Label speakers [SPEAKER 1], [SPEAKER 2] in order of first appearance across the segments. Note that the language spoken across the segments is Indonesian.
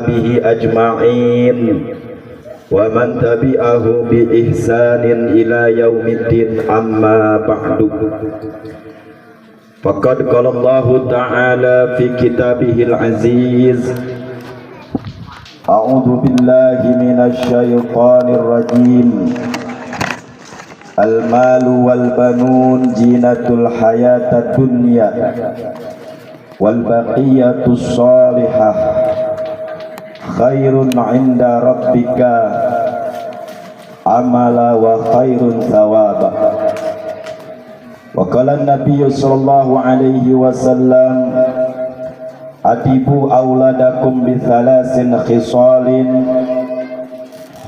[SPEAKER 1] bihi ajma'in wa man tabi'ahu bi ihsanin ila yaumiddin amma ba'du. Faqad qala Allah ta'ala fi kitabihil aziz, a'udzu billahi minasy syaithanir rajim. Al-malu wal banun zinatul hayatad dunya wal baqiyatus shalihah khairun 'inda rabbika amala wa khairun thawaba. Wa qala an-nabiy sallallahu alaihi wasallam, adibu auladakum bi thalasin khisalin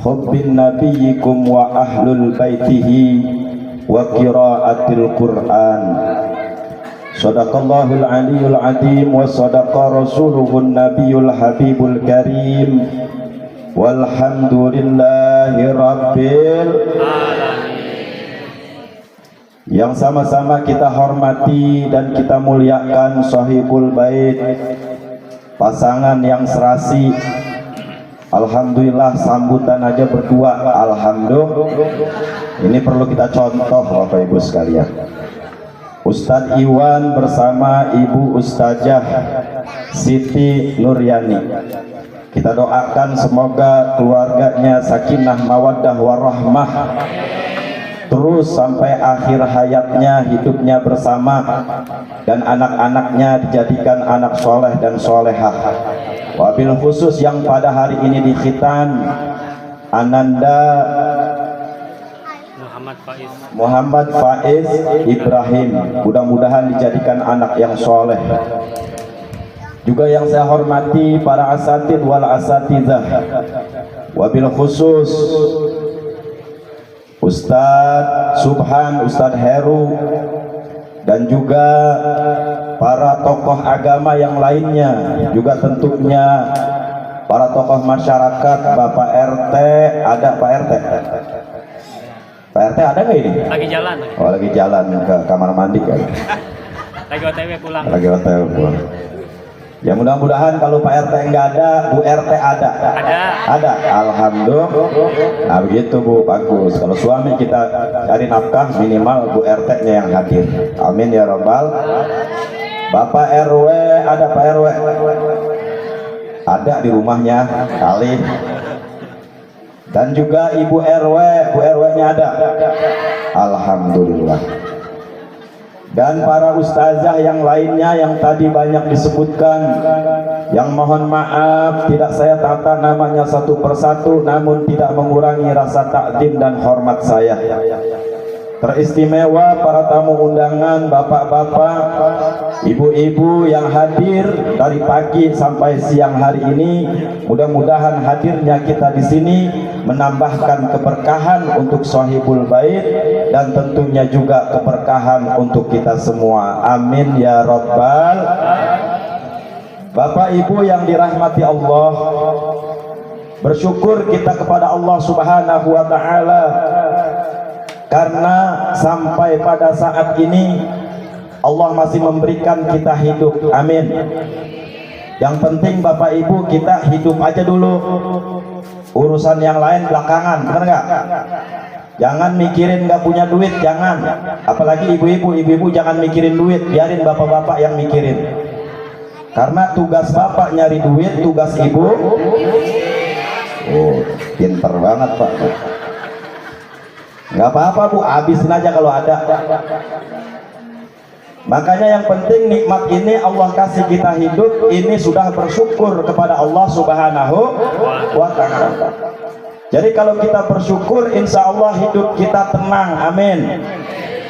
[SPEAKER 1] hubbin nabiyyikum wa ahlul baitihi wa qiraatil Qur'an. Shadaqallahul aliyyul azim wa sadaqa rasuluhun nabiyul habibul karim walhamdulillahi rabbil alamin. Yang sama-sama kita hormati dan kita muliakan sahibul bait, pasangan yang serasi. Alhamdulillah, sambutan aja berdua, alhamdulillah. Ini perlu kita contoh Bapak Ibu sekalian. Ustadz Iwan bersama Ibu Ustazah Siti Nuryani. Kita doakan semoga keluarganya sakinah mawaddah warahmah, terus sampai akhir hayatnya, hidupnya bersama, dan anak-anaknya dijadikan anak soleh dan solehah. Wabil khusus yang pada hari ini dikhitan Ananda Muhammad Faiz Ibrahim, mudah-mudahan dijadikan anak yang soleh. Juga yang saya hormati para asatid wal asatidzah, wabil khusus Ustadz Subhan, Ustadz Heru, dan juga para tokoh agama yang lainnya, juga tentunya para tokoh masyarakat. Bapak RT, ada Pak RT? Pak RT ada nggak ini?
[SPEAKER 2] Lagi jalan.
[SPEAKER 1] Oh, lagi jalan ke kamar mandi kan?
[SPEAKER 2] Lagi OTW pulang.
[SPEAKER 1] Lagi OTW pulang. Ya mudah-mudahan kalau Pak RT nggak ada, Bu RT ada. Ada. Alhamdulillah. Nah begitu Bu, bagus. Kalau suami kita cari nafkah, minimal Bu RT-nya yang hadir. Amin ya robbal. Bapak RW, ada Pak RW? Ada di rumahnya kali. Dan juga Ibu RW, Bu RW-nya ada. Alhamdulillah. Dan para ustazah yang lainnya yang tadi banyak disebutkan, yang mohon maaf tidak saya tata namanya satu persatu, namun tidak mengurangi rasa takdim dan hormat saya. Teristimewa para tamu undangan, bapak-bapak, ibu-ibu yang hadir dari pagi sampai siang hari ini. Mudah-mudahan hadirnya kita di sini menambahkan keberkahan untuk sahibul bait dan tentunya juga keberkahan untuk kita semua. Amin ya rabbal. Bapak Ibu yang dirahmati Allah, bersyukur kita kepada Allah Subhanahu wa taala karena sampai pada saat ini Allah masih memberikan kita hidup. Amin. Yang penting Bapak Ibu, kita hidup aja dulu, urusan yang lain belakangan, benar nggak? Jangan mikirin nggak punya duit, jangan. Apalagi ibu-ibu jangan mikirin duit, biarin bapak-bapak yang mikirin. Karena tugas bapak nyari duit, tugas ibu, oh pinter banget Pak. Nggak apa-apa Bu, habisin aja kalau ada. Makanya yang penting nikmat ini Allah kasih kita hidup, ini sudah bersyukur kepada Allah Subhanahu wa ta'ala. Jadi kalau kita bersyukur, insya Allah hidup kita tenang. Amin.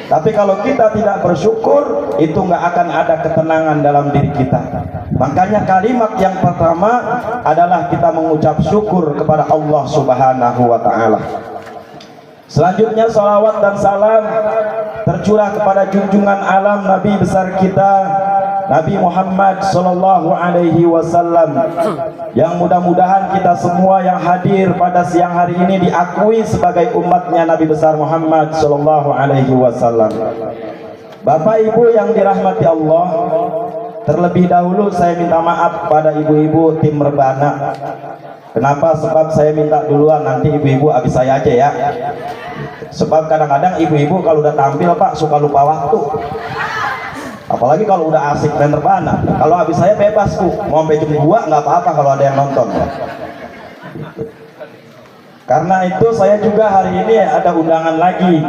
[SPEAKER 1] Tapi kalau kita tidak bersyukur, itu nggak akan ada ketenangan dalam diri kita. Makanya kalimat yang pertama adalah kita mengucap syukur kepada Allah Subhanahu wa ta'ala. Selanjutnya salawat dan salam tercurah kepada junjungan alam Nabi besar kita Nabi Muhammad Sallallahu Alaihi Wasallam, yang mudah-mudahan kita semua yang hadir pada siang hari ini diakui sebagai umatnya Nabi besar Muhammad Sallallahu Alaihi Wasallam. Bapak Ibu yang dirahmati Allah, terlebih dahulu saya minta maaf pada ibu-ibu tim Rebana. Kenapa? Sebab saya minta duluan, nanti ibu-ibu habis saya aja ya. Sebab kadang-kadang ibu-ibu kalau udah tampil Pak suka lupa waktu. Apalagi kalau udah asik main Rebana. Kalau habis saya bebas Bu, mau sampai jam 2 nggak apa-apa kalau ada yang nonton. Karena itu saya juga hari ini ada undangan lagi.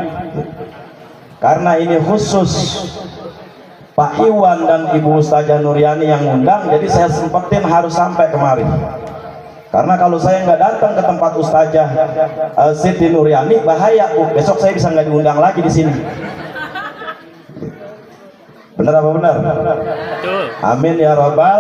[SPEAKER 1] Karena ini khusus Pak Iwan dan Ibu Ustazah Nuryani yang undang, jadi saya sempetin harus sampai kemari. Karena kalau saya nggak datang ke tempat Ustazah Siti Nuryani bahaya Bu, besok saya bisa nggak diundang lagi di sini. Bener apa benar?
[SPEAKER 2] Betul.
[SPEAKER 1] Amin ya robbal.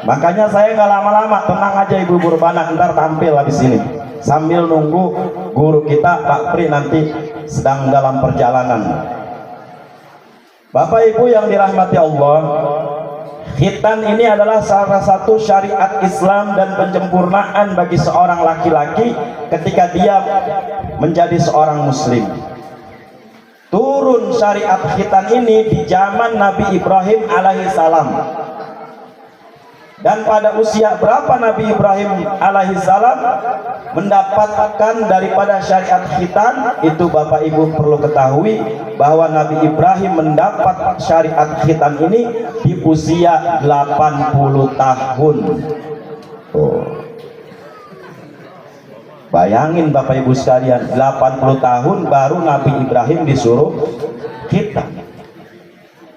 [SPEAKER 1] Makanya saya nggak lama-lama, tenang aja ibu-ibu Rebana, ntar tampil habis ini sambil nunggu guru kita Pak Pri nanti sedang dalam perjalanan. Bapak Ibu yang dirahmati Allah, khitan ini adalah salah satu syariat Islam dan penyempurnaan bagi seorang laki-laki ketika dia menjadi seorang muslim. Turun syariat khitan ini di zaman Nabi Ibrahim alaihissalam. Dan pada usia berapa Nabi Ibrahim alaihissalam mendapatkan daripada syariat khitan? Itu Bapak Ibu perlu ketahui bahwa Nabi Ibrahim mendapat syariat khitan ini di usia 80 tahun. Bayangin Bapak Ibu sekalian, 80 tahun baru Nabi Ibrahim disuruh khitan.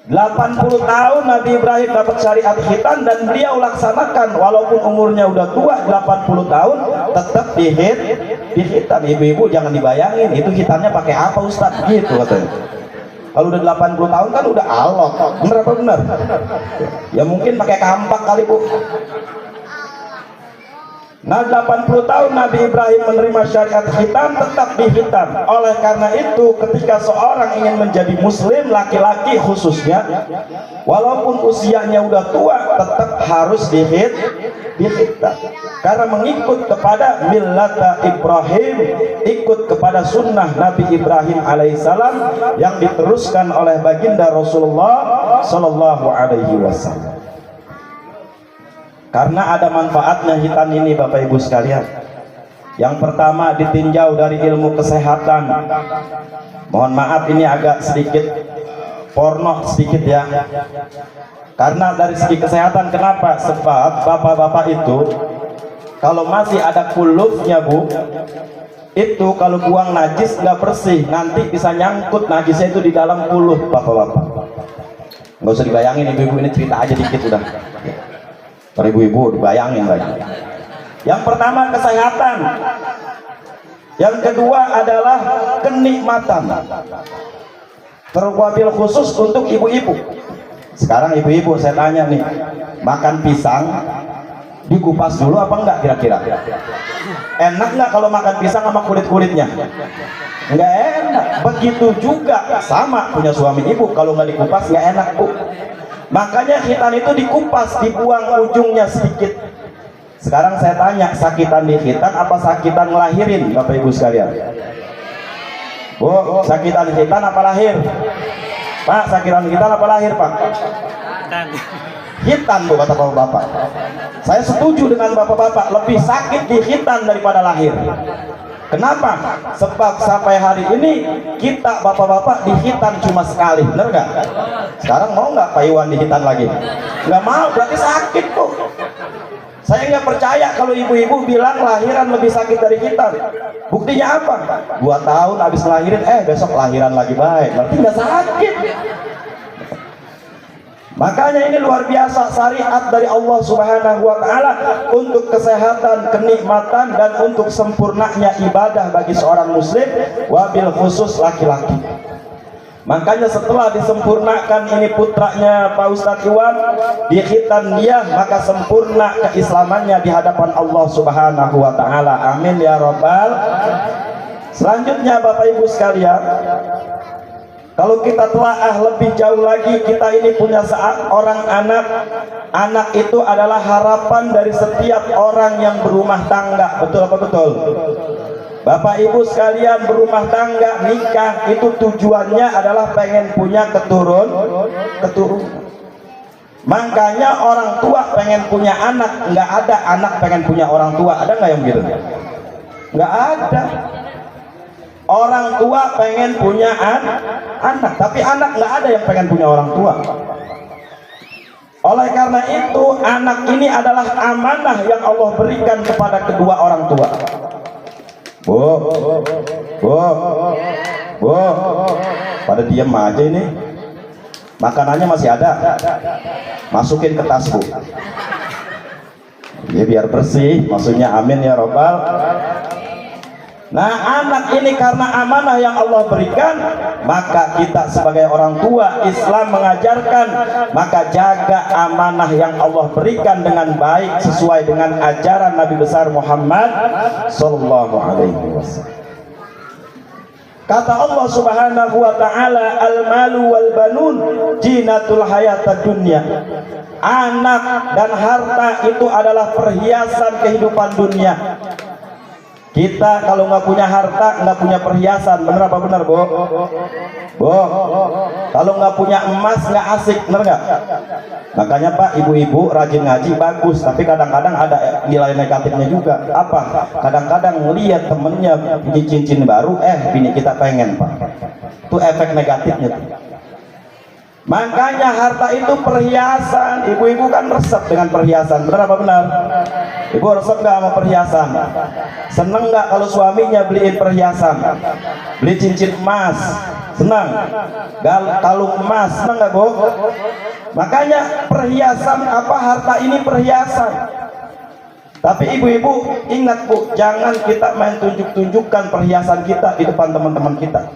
[SPEAKER 1] 80 tahun Nabi Ibrahim dapat syariat khitan dan beliau laksanakan, walaupun umurnya udah tua 80 tahun tetap dikhitan. Ibu-ibu jangan dibayangin itu khitannya pakai apa Ustaz gitu katanya. Kalau udah 80 tahun kan udah alok. Bener apa bener? Ya mungkin pakai kampak kali Bu. Nah 80 tahun Nabi Ibrahim menerima syariat khitan, tetap dikhitan. Oleh karena itu ketika seorang ingin menjadi muslim laki-laki khususnya, walaupun usianya udah tua tetap harus dikhitan. Karena mengikut kepada millata Ibrahim, ikut kepada sunnah Nabi Ibrahim alaihissalam yang diteruskan oleh baginda Rasulullah sallallahu alaihi wasallam. Karena ada manfaatnya khitan ini Bapak Ibu sekalian. Yang pertama ditinjau dari ilmu kesehatan. Mohon maaf ini agak sedikit porno sedikit ya. Karena dari segi kesehatan, kenapa? Sebab bapak-bapak itu kalau masih ada kulufnya Bu, itu kalau buang najis nggak bersih, nanti bisa nyangkut najisnya itu di dalam kuluf bapak-bapak. Nggak usah dibayangin ibu-ibu, ini cerita aja dikit udah. Ibu-ibu dibayangin lagi. Yang pertama kesehatan, yang kedua adalah kenikmatan, terwabil khusus untuk ibu-ibu. Sekarang ibu-ibu saya tanya nih, makan pisang dikupas dulu apa enggak kira-kira? Enak nggak kalau makan pisang sama kulit-kulitnya? Nggak enak. Begitu juga sama punya suami ibu, kalau nggak dikupas nggak enak Bu. Makanya khitan itu dikupas, dibuang ujungnya sedikit. Sekarang saya tanya, sakitan di khitan apa sakitan ngelahirin Bapak Ibu sekalian? Bu, sakitan di khitan apa lahir? Pak, sakitan di khitan apa lahir Pak? Khitan Bu kata bapak-bapak. Saya setuju dengan bapak-bapak, lebih sakit di khitan daripada lahir. Kenapa? Sebab sampai hari ini kita bapak-bapak dihitan cuma sekali, bener nggak? Sekarang mau nggak Pak Iwan dihitan lagi? Nggak mau, berarti sakit kok. Saya nggak percaya kalau ibu-ibu bilang lahiran lebih sakit dari hitan. Buktinya apa? 2 tahun habis lahirin, besok lahiran lagi baik, berarti nggak sakit. Makanya ini luar biasa syariat dari Allah Subhanahu wa taala untuk kesehatan, kenikmatan dan untuk sempurnanya ibadah bagi seorang muslim, wabil khusus laki-laki. Makanya setelah disempurnakan ini putranya Pak Ustadz Iwan, dikhitan dia, maka sempurna keislamannya di hadapan Allah Subhanahu wa taala. Amin ya rabbal. Selanjutnya Bapak Ibu sekalian, kalau kita telaah lebih jauh lagi, kita ini punya seorang anak. Anak itu adalah harapan dari setiap orang yang berumah tangga. Betul apa betul? Bapak Ibu sekalian, berumah tangga, nikah itu tujuannya adalah pengen punya keturunan. Makanya orang tua pengen punya anak, nggak ada anak pengen punya orang tua. Ada nggak yang gitu? Nggak ada. Orang tua pengen punya anak, tapi anak nggak ada yang pengen punya orang tua. Oleh karena itu, anak ini adalah amanah yang Allah berikan kepada kedua orang tua. Bu, pada diem aja ini. Makanannya masih ada, masukin ke tas bu. Ya biar bersih, maksudnya amin ya robbal. Nah, anak ini karena amanah yang Allah berikan, maka kita sebagai orang tua Islam mengajarkan, maka jaga amanah yang Allah berikan dengan baik sesuai dengan ajaran Nabi besar Muhammad sallallahu alaihi wasallam. Kata Allah Subhanahu wa taala, al-malu wal banun zinatul hayatad dunya. Anak dan harta itu adalah perhiasan kehidupan dunia. Kita kalau nggak punya harta, nggak punya perhiasan, bener apa bener, Bu? Bu, kalau nggak punya emas nggak asik, bener nggak? Makanya Pak, ibu-ibu rajin ngaji bagus, tapi kadang-kadang ada nilai negatifnya juga. Apa? Kadang-kadang ngelihat temennya punya cincin baru, bini kita pengen, Pak. Itu efek negatifnya. Makanya harta itu perhiasan. Ibu-ibu kan resep dengan perhiasan, benar apa benar? Ibu resep nggak sama perhiasan? Seneng nggak kalau suaminya beliin perhiasan, beli cincin emas? Senang? Kalung emas, senang nggak Bu? Makanya perhiasan apa, harta ini perhiasan. Tapi ibu-ibu ingat Bu, jangan kita main tunjuk-tunjukkan perhiasan kita di depan teman-teman kita.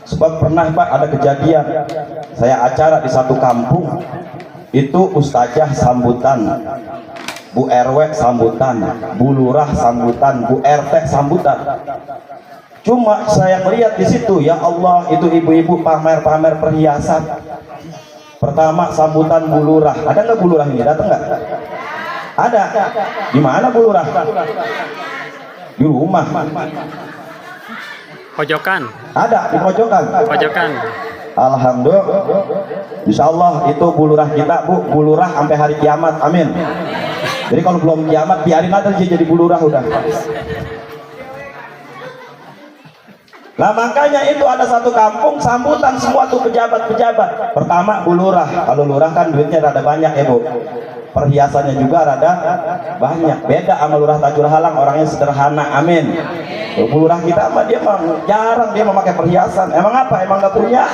[SPEAKER 1] Sebab pernah Pak ada kejadian, saya acara di satu kampung, itu ustazah sambutan, Bu RW sambutan, Bu Lurah sambutan, Bu RT sambutan. Cuma saya melihat di situ, ya Allah, itu ibu-ibu pamer-pamer perhiasan. Pertama sambutan Bu Lurah, ada nggak Bu Lurah ini? Datang nggak? Ada. Di mana Bu Lurah? Di rumah.
[SPEAKER 2] Pojokan.
[SPEAKER 1] Ada di pojokan.
[SPEAKER 2] Pojokan.
[SPEAKER 1] Alhamdulillah. Insya Allah itu Bu Lurah kita, Bu Lurah sampai hari kiamat. Amin. Jadi kalau belum kiamat biarin aja dia jadi Bu Lurah udah. Nah makanya itu ada satu kampung sambutan semua tuh pejabat-pejabat. Pertama Bu Lurah. Kalau Lurah kan duitnya rada banyak ya Bu. Perhiasannya juga rada banyak. Beda sama Lurah Tajur Halang, orangnya sederhana. Amin. Bu Lurah kita mah dia mah jarang dia memakai perhiasan. Emang apa? Emang nggak punya?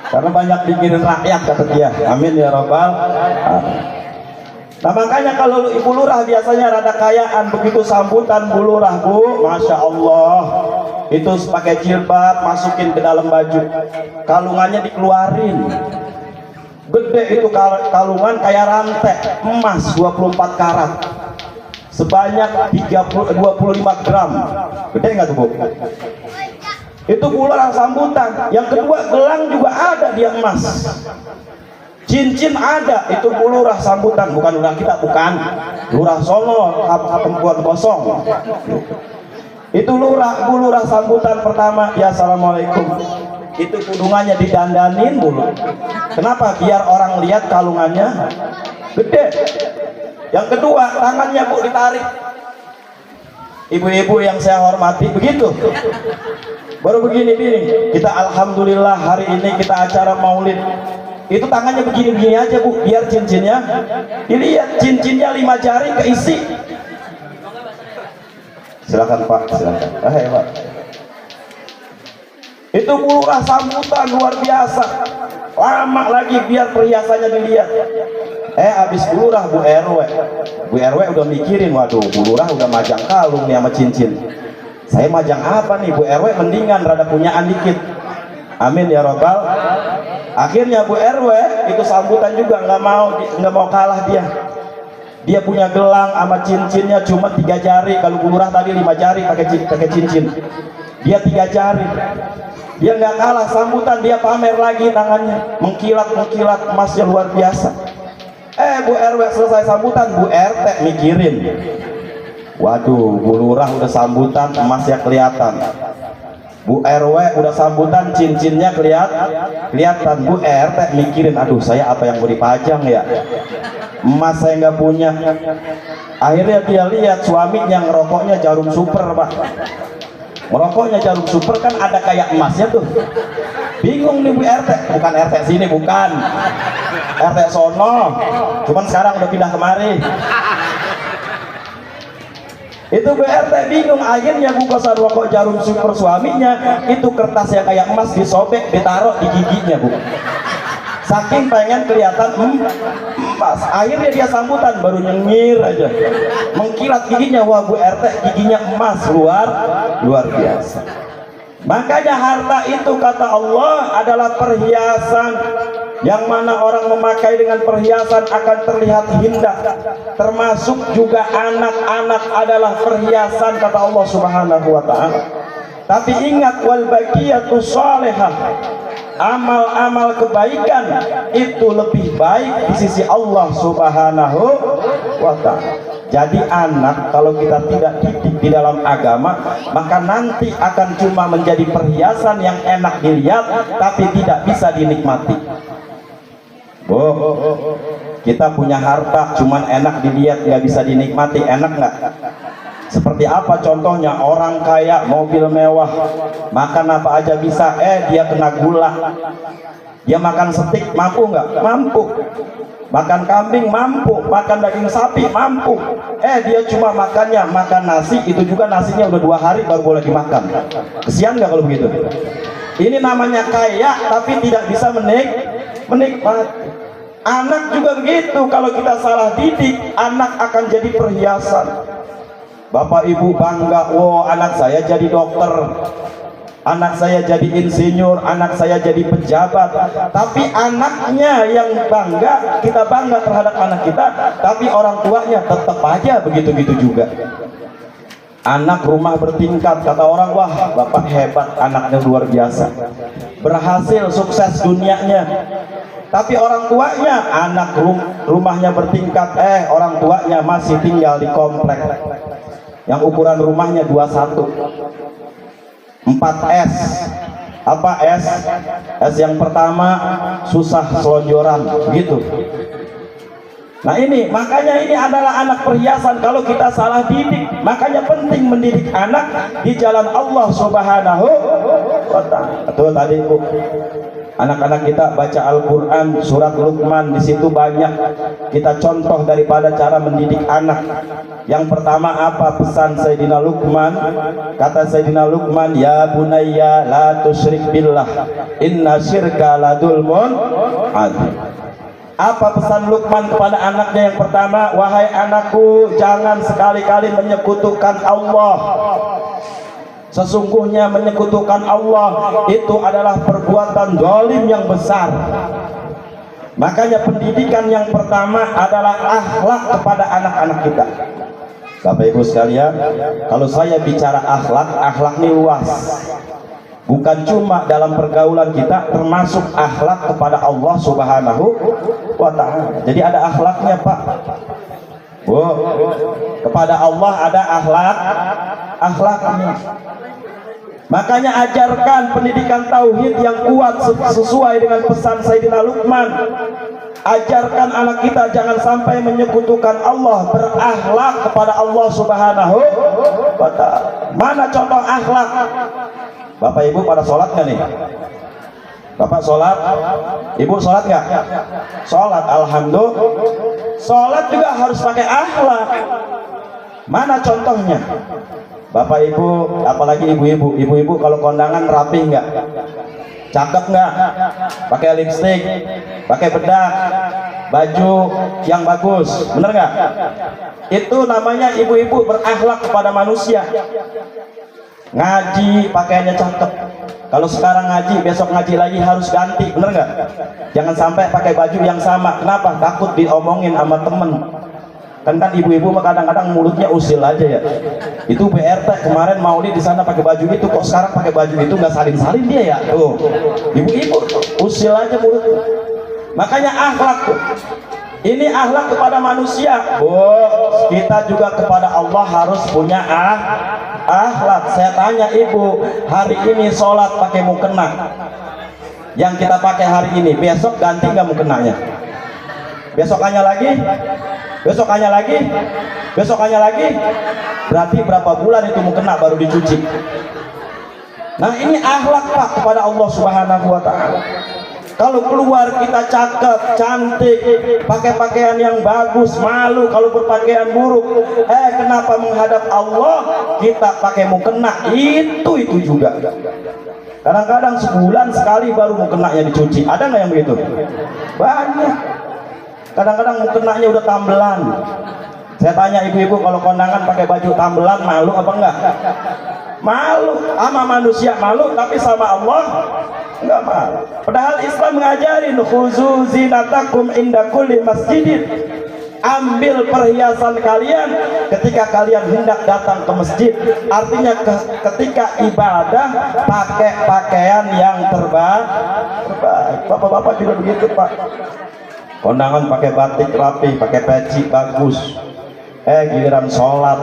[SPEAKER 1] Karena banyak pikirin rakyat kata dia. Amin ya robbal. Nah makanya kalau Ibu Lurah biasanya rada kayaan, begitu sambutan Bu Lurah Bu, Masya Allah, itu pakai jilbab, masukin ke dalam baju, kalungannya dikeluarin, gede itu kalungan kayak rantai emas 24 karat sebanyak 25 gram, gede nggak tuh Bu? Itu Bu Lurah sambutan. Yang kedua, gelang juga ada dia emas, cincin ada, itu Bu Lurah sambutan. Bukan Lurah kita, bukan Lurah Solo perempuan kosong. Itu Bu Lurah sambutan pertama, ya assalamualaikum. Itu kudungannya didandanin dulu. Kenapa? Biar orang lihat kalungannya gede. Yang kedua, tangannya Bu ditarik. Ibu-ibu yang saya hormati, begitu. Baru begini, kita alhamdulillah hari ini kita acara maulid. Itu tangannya begini-begini aja Bu, biar cincinnya dilihat, cincinnya 5 jari keisi. Silakan Pak, silakan. Pak. Itu Bu Lurah sambutan luar biasa. Lama lagi biar perhiasannya dilihat. Habis Bu Lurah Bu RW udah mikirin, waduh Bu Lurah udah majang kalung nih sama cincin. Saya majang apa nih? Bu RW mendingan rada punyaan dikit. Amin ya robbal. Akhirnya Bu RW itu sambutan juga nggak mau kalah dia. Dia punya gelang sama cincinnya cuma 3 jari. Kalau Bu Lurah tadi 5 jari pakai cincin. Dia 3 jari. Dia nggak kalah sambutan, dia pamer lagi tangannya, mengkilat emasnya luar biasa. Bu RW selesai sambutan, Bu RT mikirin. Waduh, Bu Lurah udah sambutan, emasnya kelihatan. Bu RW udah sambutan, cincinnya kelihatan. Bu RT mikirin, aduh saya apa yang mau dipajang ya, emas saya nggak punya. Akhirnya dia lihat suaminya ngerokoknya Jarum Super, Pak. Merokoknya Jarum Super kan ada kayak emasnya tuh. Bingung nih Bu RT, bukan RT sini, bukan RT sono, cuman sekarang udah pindah kemari. Itu Bu RT bingung, akhirnya buka rokok Jarum Super suaminya, itu kertasnya kayak emas disobek, ditaruh di giginya, Bu. Saking pengen kelihatan emas, akhirnya dia sambutan baru nyengir aja, mengkilat giginya. Wah Bu RT giginya emas, luar biasa. Makanya harta itu kata Allah adalah perhiasan, yang mana orang memakai dengan perhiasan akan terlihat indah. Termasuk juga anak-anak adalah perhiasan kata Allah Subhanahu wa ta'ala. Tapi ingat, wal baqiyatus shalihah, amal-amal kebaikan itu lebih baik di sisi Allah Subhanahu wa ta'ala. Jadi anak kalau kita tidak didik di dalam agama, maka nanti akan cuma menjadi perhiasan yang enak dilihat tapi tidak bisa dinikmati. Kita punya harta cuman enak dilihat nggak bisa dinikmati, enak nggak? Seperti apa contohnya? Orang kaya mobil mewah, makan apa aja bisa, dia kena gula. Dia makan steak mampu nggak? Mampu. Makan kambing mampu, makan daging sapi mampu. Dia cuma makan nasi, itu juga nasinya udah 2 hari baru boleh dimakan. Kesian nggak kalau begitu? Ini namanya kaya tapi tidak bisa menikmati. Anak juga begitu, kalau kita salah didik, anak akan jadi perhiasan. Bapak ibu bangga, wow anak saya jadi dokter, anak saya jadi insinyur, anak saya jadi pejabat. Tapi anaknya yang bangga, kita bangga terhadap anak kita, tapi orang tuanya tetap aja begitu-gitu juga. Anak rumah bertingkat, kata orang, wah bapak hebat, anaknya luar biasa, berhasil, sukses dunianya. Tapi orang tuanya, anak rumahnya bertingkat, orang tuanya masih tinggal di komplek yang ukuran rumahnya 21 4S. Apa S? S yang pertama susah selonjoran gitu. Nah ini, makanya ini adalah anak perhiasan kalau kita salah didik. Makanya penting mendidik anak di jalan Allah Subhanahu wa ta'ala. Itu tadi anak-anak kita baca Al-Quran surat Luqman, di situ banyak kita contoh daripada cara mendidik anak. Yang pertama apa pesan Sayyidina Luqman? Kata Sayyidina Luqman, ya bunayya la tusyrik billah inna syirka la dzulmun adzim. Apa pesan Luqman kepada anaknya? Yang pertama, wahai anakku, jangan sekali-kali menyekutukan Allah. Sesungguhnya menyekutukan Allah itu adalah perbuatan zalim yang besar. Makanya pendidikan yang pertama adalah akhlak kepada anak-anak kita. Bapak ibu sekalian, kalau saya bicara akhlak, akhlak ini luas. Bukan cuma dalam pergaulan kita, termasuk akhlak kepada Allah Subhanahu wa ta'ala. Jadi ada akhlaknya, Pak. Kepada Allah ada akhlaknya. Makanya ajarkan pendidikan tauhid yang kuat sesuai dengan pesan Sayyidina Luqman. Ajarkan anak kita jangan sampai menyekutukan Allah, berakhlak kepada Allah Subhanahu wa ta'ala. Mana contoh akhlak? Bapak ibu pada sholat nggak nih? Bapak sholat, ibu sholat nggak? Sholat, alhamdulillah. Sholat juga harus pakai akhlak. Mana contohnya? Bapak ibu, apalagi ibu-ibu, ibu-ibu kalau kondangan rapi nggak? Cakep nggak? Pakai lipstik, pakai bedak, baju yang bagus, bener nggak? Itu namanya ibu-ibu berakhlak kepada manusia. Ngaji pakaiannya cakep. Kalau sekarang ngaji, besok ngaji lagi harus ganti, bener nggak? Jangan sampai pakai baju yang sama. Kenapa? Takut diomongin sama temen. Kan ibu-ibu kadang-kadang mulutnya usil aja ya. Itu BRT kemarin maulid di sana pakai baju itu, kok sekarang pakai baju itu nggak salin-salin dia ya? Tuh, ibu-ibu usil aja mulutnya. Makanya akhlak tuh. Ini akhlak kepada manusia. Kita juga kepada Allah harus punya akhlak. Saya tanya ibu, hari ini sholat pakai mukena yang kita pakai hari ini, besok ganti nggak mukenanya? Besokannya lagi, besokannya lagi, besokannya lagi, berarti berapa bulan itu mukena baru dicuci? Nah ini akhlak Pak kepada Allah Subhanahu wa Ta'ala. Kalau keluar kita cakep, cantik, pakai pakaian yang bagus, malu kalau berpakaian buruk. Kenapa menghadap Allah kita pakai mukena? Itu juga. Kadang-kadang sebulan sekali baru mukenanya dicuci. Ada nggak yang begitu? Banyak. Kadang-kadang mukenanya udah tambelan. Saya tanya ibu-ibu, kalau kondangan pakai baju tambelan malu apa enggak? Malu. Sama manusia malu, tapi sama Allah enggak malu. Padahal Islam mengajarin khuzu zinatakum inda kulli masjidin. Ambil perhiasan kalian ketika kalian hendak datang ke masjid. Artinya ketika ibadah pakai pakaian yang terbaik. Bapak-bapak juga begitu Pak. Kondangan pakai batik rapi, pakai peci bagus. Giliran sholat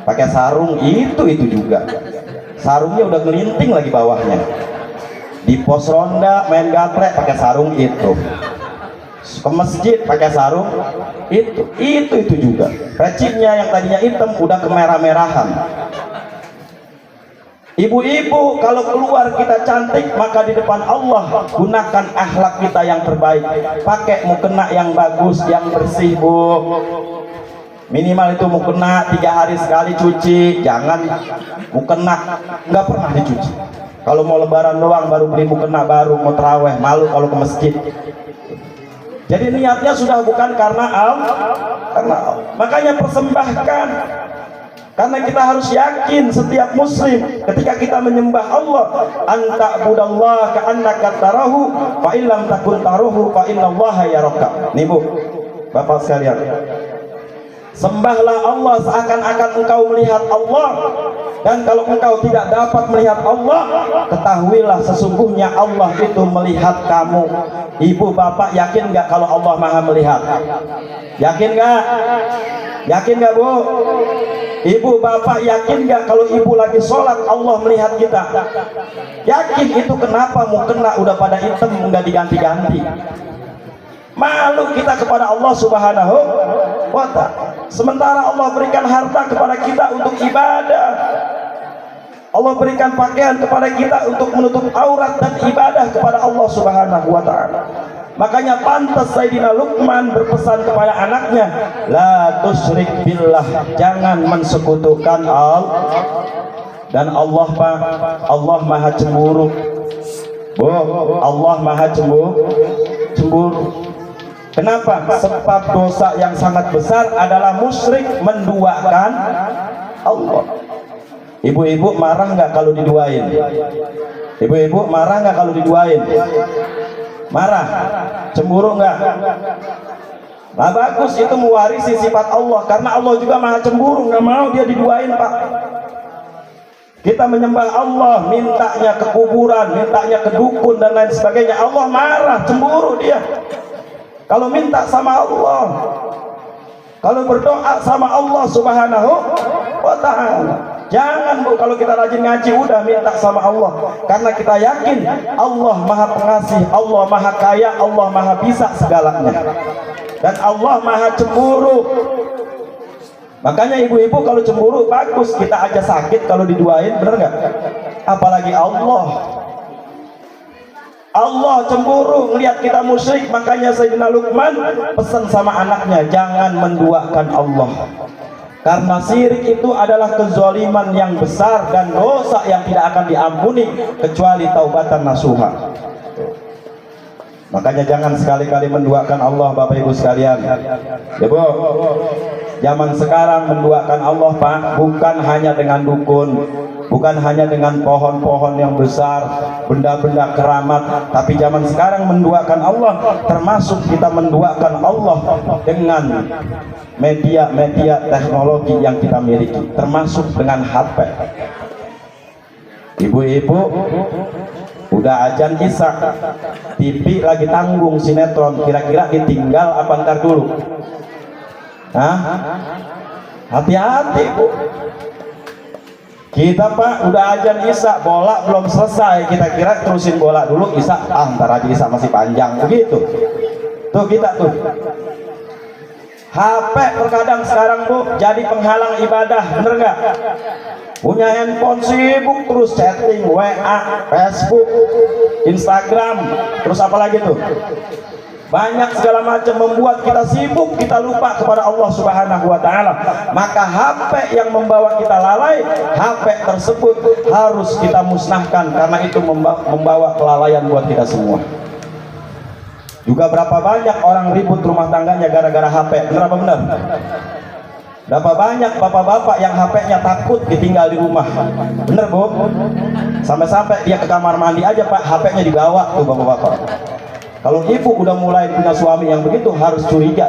[SPEAKER 1] pakai sarung, itu juga. Sarungnya udah ngelinting lagi bawahnya. Di pos ronda main gaplek pakai sarung itu. Ke masjid pakai sarung itu juga. Pecinya yang tadinya hitam udah kemerah-merahan. Ibu-ibu kalau keluar kita cantik, maka di depan Allah gunakan akhlak kita yang terbaik. Pakai mukena yang bagus, yang bersih Bu. Minimal itu mukena 3 hari sekali cuci. Jangan mukena nggak pernah dicuci. Kalau mau lebaran doang baru beli mukena baru, mau terawih malu kalau ke masjid. Jadi niatnya sudah bukan karena Allah. Makanya persembahkan. Karena kita harus yakin setiap muslim ketika kita menyembah Allah, anta budallah ka'annaka tarahu fa illam takun tarahu fa innallaha yaraka. Nih Bu, Bapak sekalian. Sembahlah Allah seakan-akan engkau melihat Allah. Dan kalau engkau tidak dapat melihat Allah, ketahuilah sesungguhnya Allah itu melihat kamu. Ibu bapak yakin nggak kalau Allah maha melihat? Yakin nggak? Yakin nggak Bu? Ibu bapak yakin nggak kalau ibu lagi sholat Allah melihat kita? Yakin. Itu kenapa mukena udah pada hitam nggak diganti-ganti? Malu kita kepada Allah Subhanahu wa Ta'ala. Sementara Allah berikan harta kepada kita untuk ibadah. Allah berikan pakaian kepada kita untuk menutup aurat dan ibadah kepada Allah Subhanahu wa Ta'ala. Makanya pantas Sayyidina Luqman berpesan kepada anaknya, la tusyrik billah, jangan mensekutukan Allah. Dan Allah Pak, Allah maha cemburu Bu, Allah maha cemburu. Kenapa? Sebab dosa yang sangat besar adalah musyrik, menduakan Allah. Ibu-ibu marah nggak kalau diduain? Ibu-ibu marah nggak kalau diduain? Marah? Cemburu nggak? Nah bagus, itu mewarisi sifat Allah. Karena Allah juga maha cemburu, nggak mau dia diduain Pak. Kita menyembah Allah, mintanya ke kuburan, mintanya ke dukun dan lain sebagainya, Allah marah, cemburu dia. Kalau minta sama Allah, kalau berdoa sama Allah Subhanahu wa Ta'ala. Jangan Bu, kalau kita rajin ngaji udah minta sama Allah. Karena kita yakin Allah maha pengasih, Allah maha kaya, Allah maha bisa segalanya. Dan Allah maha cemburu. Makanya ibu-ibu kalau cemburu bagus, kita aja sakit kalau diduain, bener nggak? Apalagi Allah cemburu ngelihat kita musyrik. Makanya Sayyidina Luqman pesan sama anaknya, jangan menduakan Allah. Karena syirik itu adalah kezaliman yang besar dan dosa yang tidak akan diampuni kecuali taubatan nasuha. Makanya jangan sekali-kali menduakan Allah Bapak Ibu sekalian. Ya Bu, zaman sekarang menduakan Allah Pak bukan hanya dengan dukun, bukan hanya dengan pohon-pohon yang besar, benda-benda keramat, tapi zaman sekarang menduakan Allah termasuk kita menduakan Allah dengan media-media teknologi yang kita miliki, termasuk dengan HP. Ibu-ibu udah azan Isya, TV lagi tanggung sinetron, kira-kira ditinggal apa ntar dulu? Hah? Hati-hati Bu. Kita Pak udah azan Isya, bola belum selesai, kita kira terusin bola dulu Isya, ntar aja Isya masih panjang, begitu. Tuh kita tuh. HP terkadang sekarang Bu jadi penghalang ibadah, bener nggak? Punya handphone sibuk terus chatting, WA, Facebook, Instagram, terus apa lagi tuh? Banyak segala macam membuat kita sibuk, kita lupa kepada Allah Subhanahu wa Ta'ala. Maka HP yang membawa kita lalai, HP tersebut harus kita musnahkan, karena itu membawa kelalaian buat kita semua. Juga berapa banyak orang ribut rumah tangganya gara-gara HP, benar apa benar? Berapa banyak bapak-bapak yang HP-nya takut ditinggal di rumah, bener Bu? Sampai-sampai dia ke kamar mandi aja Pak, HP-nya dibawa tuh bapak-bapak. Kalau ibu udah mulai punya suami yang begitu, harus curiga.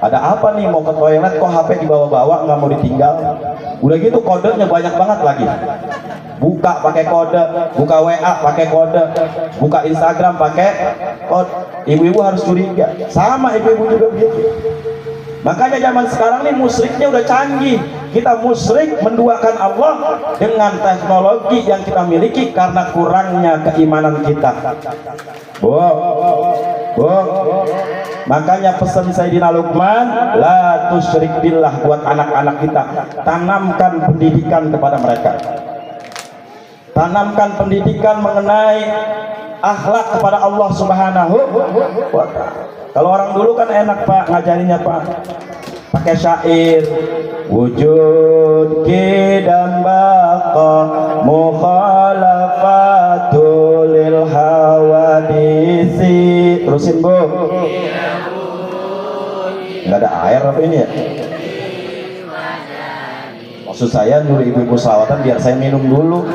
[SPEAKER 1] Ada apa nih, mau ke toilet kok HP dibawa-bawa, nggak mau ditinggal? Udah gitu kodenya banyak banget lagi. Buka pakai kode, buka WA pakai kode, buka Instagram pakai kode. Ibu-ibu harus curiga. Sama ibu-ibu juga begitu. Makanya zaman sekarang nih musyriknya udah canggih. Kita musyrik menduakan Allah dengan teknologi yang kita miliki karena kurangnya keimanan kita. Bu, makanya pesan Sayyidina Luqman, la tusyrik billah, buat anak-anak kita. Tanamkan pendidikan kepada mereka. Tanamkan pendidikan mengenai akhlak kepada Allah Subhanahu wa Ta'ala. Kalau orang dulu kan enak Pak ngajarinnya Pak, pakai syair, wujud kidam baqa mukhalafatul lil hawadisi. Terusin Bu. Nggak ada air apa ini ya? Maksud saya dulu ibu-ibu selawatan biar saya minum dulu.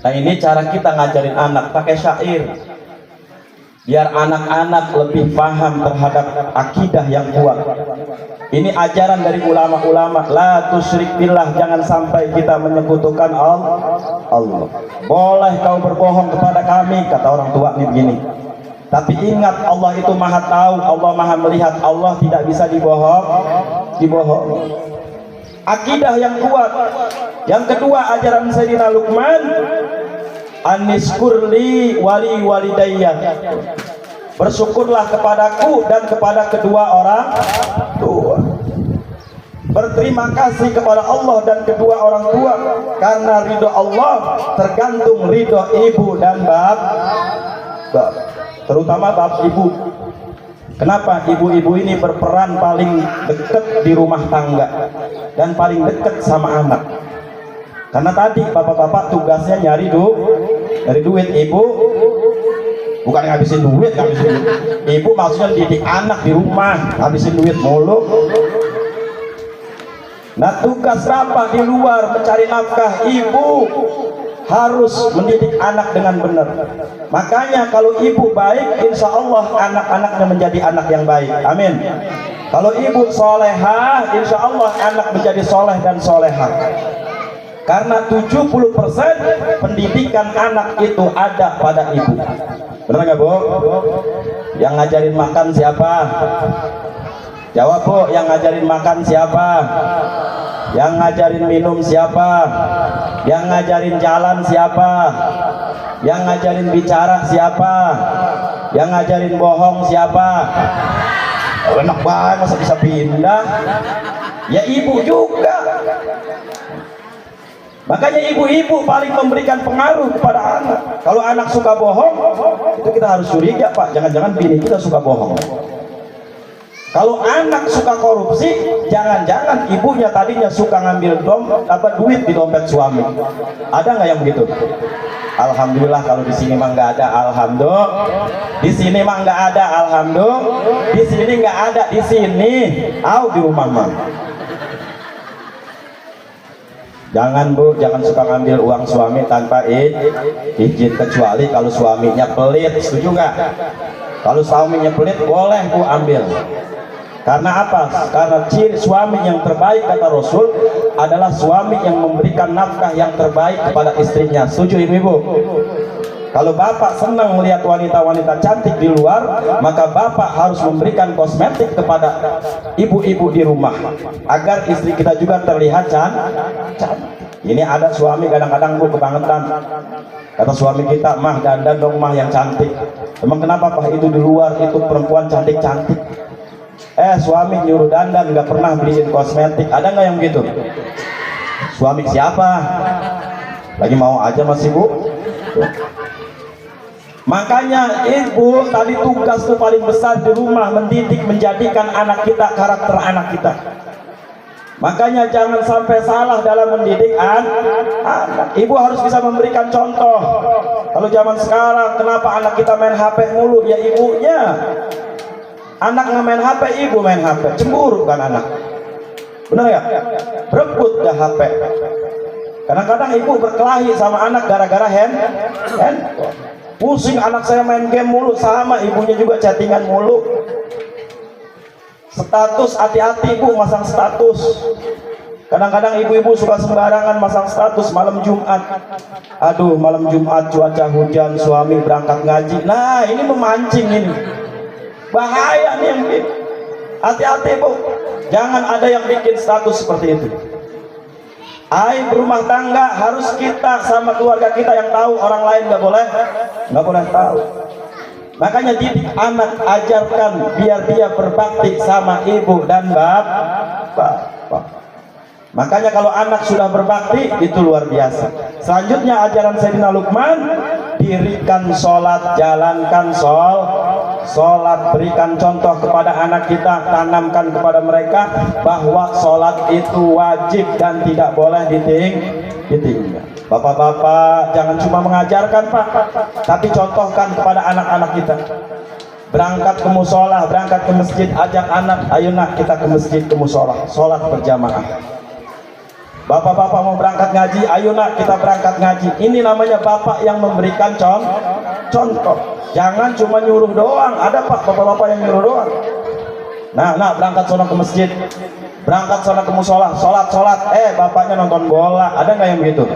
[SPEAKER 1] Nah ini cara kita ngajarin anak, pakai syair, biar anak-anak lebih paham terhadap akidah yang kuat. Ini ajaran dari ulama-ulama, la tusyrik billah, jangan sampai kita menyekutukan Allah. Boleh kau berbohong kepada kami, kata orang tua nih begini, tapi ingat Allah itu maha tahu, Allah maha melihat, Allah tidak bisa dibohong. Akidah yang kuat. Yang kedua, ajaran Sayyidina Luqman, aniskurli wali walidayya, bersyukurlah kepadaku dan kepada kedua orang tua. Berterima kasih kepada Allah dan kedua orang tua, karena ridho Allah tergantung ridho ibu dan bapak, terutama bapak ibu. Kenapa? Ibu-ibu ini berperan paling dekat di rumah tangga dan paling dekat sama anak. Karena tadi bapak-bapak tugasnya nyari duit, ibu bukan ngabisin duit. Ibu maksudnya didik anak di rumah, ngabisin duit mulu. Nah tugas bapak di luar mencari nafkah, ibu harus mendidik anak dengan benar. Makanya kalau ibu baik, insya Allah anak-anaknya menjadi anak yang baik. Amin. Kalau ibu solehah, insya Allah anak menjadi soleh dan solehah. Karena 70% pendidikan anak itu ada pada ibu. Benar nggak Bu? Yang ngajarin makan siapa? Jawab Bu, yang ngajarin makan siapa? Yang ngajarin minum siapa? Yang ngajarin jalan siapa? Yang ngajarin bicara siapa? Yang ngajarin bohong siapa? Enak banget, masa bisa pindah? Ya ibu juga. Makanya ibu-ibu paling memberikan pengaruh kepada anak. Kalau anak suka bohong, itu kita harus curiga Pak, jangan-jangan bini kita suka bohong. Kalau anak suka korupsi, jangan-jangan ibunya tadinya suka ngambil duit di dompet suami. Ada nggak yang begitu? Alhamdulillah kalau di sini mah nggak ada. Alhamdulillah. Di sini mah nggak ada. Alhamdulillah. Di sini nggak ada. Di sini, di rumah mah. Jangan Bu, jangan suka ngambil uang suami tanpa izin, kecuali kalau suaminya pelit. Setuju nggak? Kalau suaminya pelit boleh Bu ambil. Karena apa? Karena ciri suami yang terbaik kata Rasul adalah suami yang memberikan nafkah yang terbaik kepada istrinya. Setuju ibu-ibu? Kalau bapak senang melihat wanita-wanita cantik di luar, maka bapak harus memberikan kosmetik kepada ibu-ibu di rumah agar istri kita juga terlihat cantik. Ini ada suami kadang-kadang bu kebangetan, kata suami kita, mah dandan dong mah yang cantik. Emang kenapa pak? Itu di luar itu perempuan cantik-cantik. Suami nyuruh dandan nggak pernah beliin kosmetik. Ada nggak yang begitu? Suami siapa? Lagi mau aja masih bu. Makanya ibu tadi tugas tuh paling besar di rumah, mendidik, menjadikan anak kita karakter anak kita. Makanya jangan sampai salah dalam mendidik anak. Ibu harus bisa memberikan contoh. Kalau zaman sekarang kenapa anak kita main HP mulu? Ya ibunya. Anak nggak main HP, ibu main HP. Cemburu kan anak? Benar ya? Rebut dah HP. Kadang-kadang ibu berkelahi sama anak gara-gara handphone. Pusing anak saya main game mulu, sama ibunya juga chattingan mulu. Status, hati-hati ibu masang status. Kadang-kadang ibu-ibu suka sembarangan masang status malam Jumat. Aduh, malam Jumat cuaca hujan, suami berangkat ngaji. Nah, ini memancing ini. Bahaya nih yang bikin. Hati-hati bu, jangan ada yang bikin status seperti itu. Aib rumah tangga harus kita sama keluarga kita yang tahu, orang lain nggak boleh tahu. Makanya didik anak, ajarkan biar dia berbakti sama ibu dan bapak. Makanya kalau anak sudah berbakti itu luar biasa. Selanjutnya ajaran Sayyidina Luqman, dirikan sholat, jalankan sholat, berikan contoh kepada anak kita, tanamkan kepada mereka bahwa sholat itu wajib dan tidak boleh ditinggal. Bapak-bapak jangan cuma mengajarkan pak, tapi contohkan kepada anak-anak kita. Berangkat ke musola, berangkat ke masjid, ajak anak, ayo nak kita ke masjid, ke musola, sholat berjamaah. Bapak-bapak mau berangkat ngaji, ayo nak kita berangkat ngaji. Ini namanya bapak yang memberikan contoh. Jangan cuma nyuruh doang. Ada pak bapak-bapak yang nyuruh doang. Nah berangkat sono ke masjid, berangkat sono ke musola, sholat. Bapaknya nonton bola. Ada nggak yang begitu?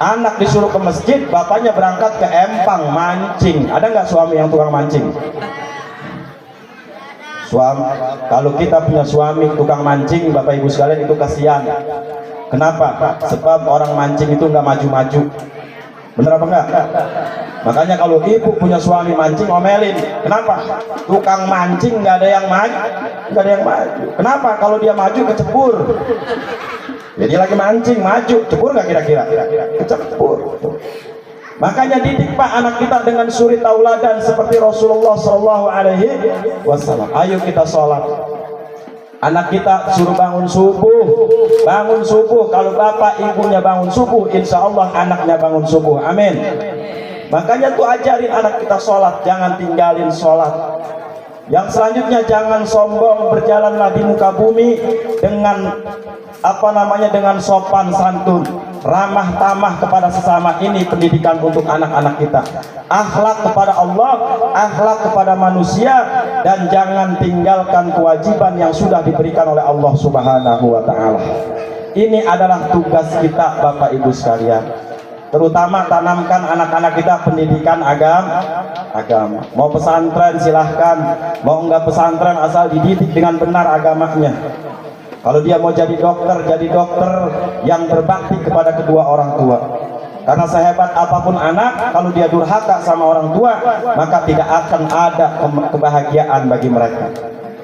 [SPEAKER 1] Anak disuruh ke masjid, bapaknya berangkat ke empang mancing. Ada nggak suami yang tukang mancing? Kalau kita punya suami tukang mancing, bapak ibu sekalian, itu kasihan. Kenapa? Sebab orang mancing itu nggak maju-maju. Bener apa enggak? Makanya kalau ibu punya suami mancing, omelin. Kenapa? Tukang mancing nggak ada yang maju. Kenapa? Kalau dia maju kecebur. Jadi lagi mancing, maju, cebur nggak kira-kira? Kecebur. Makanya didik pak anak kita dengan suri tauladan seperti Rasulullah SAW. Ayo kita sholat. Anak kita suruh bangun subuh. Kalau bapak ibunya bangun subuh, insya Allah anaknya bangun subuh. Amin. Makanya tuh ajarin anak kita sholat, jangan tinggalin sholat. Yang selanjutnya, jangan sombong, berjalanlah di muka bumi dengan dengan sopan santun, ramah tamah kepada sesama. Ini pendidikan untuk anak-anak kita. Akhlak kepada Allah, akhlak kepada manusia, dan jangan tinggalkan kewajiban yang sudah diberikan oleh Allah Subhanahu wa Ta'ala. Ini adalah tugas kita Bapak Ibu sekalian. Terutama tanamkan anak-anak kita pendidikan agama. Mau pesantren silahkan, mau enggak pesantren asal dididik dengan benar agamanya. Kalau dia mau jadi dokter yang berbakti kepada kedua orang tua. Karena sehebat apapun anak, kalau dia durhaka sama orang tua, maka tidak akan ada kebahagiaan bagi mereka.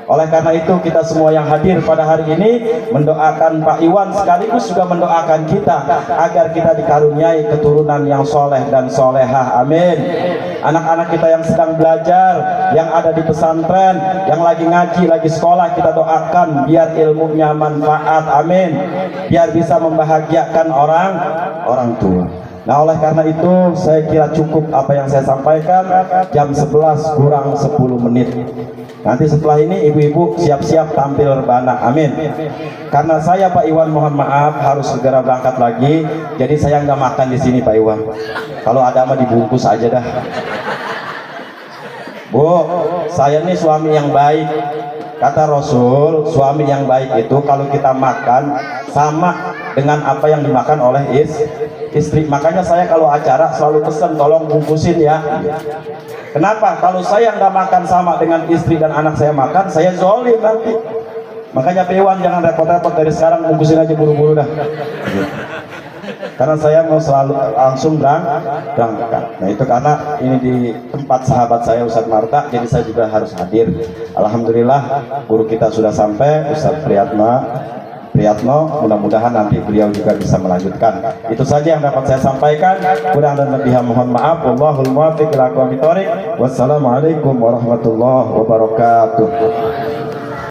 [SPEAKER 1] Oleh karena itu, kita semua yang hadir pada hari ini mendoakan Pak Iwan, sekaligus juga mendoakan kita agar kita dikaruniai keturunan yang soleh dan solehah. Amin. Anak-anak kita yang sedang belajar, yang ada di pesantren, yang lagi ngaji, lagi sekolah, kita doakan biar ilmunya manfaat. Amin. Biar bisa membahagiakan orang tua. Nah, oleh karena itu saya kira cukup apa yang saya sampaikan. Jam 11 kurang 10 menit. Nanti setelah ini ibu-ibu siap-siap tampil rebana. Amin. Karena saya Pak Iwan mohon maaf harus segera berangkat lagi. Jadi saya nggak makan di sini Pak Iwan. Kalau ada mah dibungkus aja dah. Bu, saya ini suami yang baik. Kata Rasul, suami yang baik itu kalau kita makan sama dengan apa yang dimakan oleh istri. Makanya saya kalau acara selalu pesan tolong bungkusin ya. Kenapa? Kalau saya nggak makan sama dengan istri dan anak saya makan, saya zolim nanti. Makanya Pewan jangan repot-repot dari sekarang, bungkusin aja buru-buru dah. Karena saya mau selalu langsung berangkat. Nah itu karena ini di tempat sahabat saya Ustadz Marta, jadi saya juga harus hadir. Alhamdulillah guru kita sudah sampai, Ustadz Priyatno, mudah-mudahan nanti beliau juga bisa melanjutkan. Itu saja yang dapat saya sampaikan. Kurang dan lebihnya mohon maaf. Wallahul muwaffiq ila aqwamit thoriq. Wassalamualaikum warahmatullahi wabarakatuh.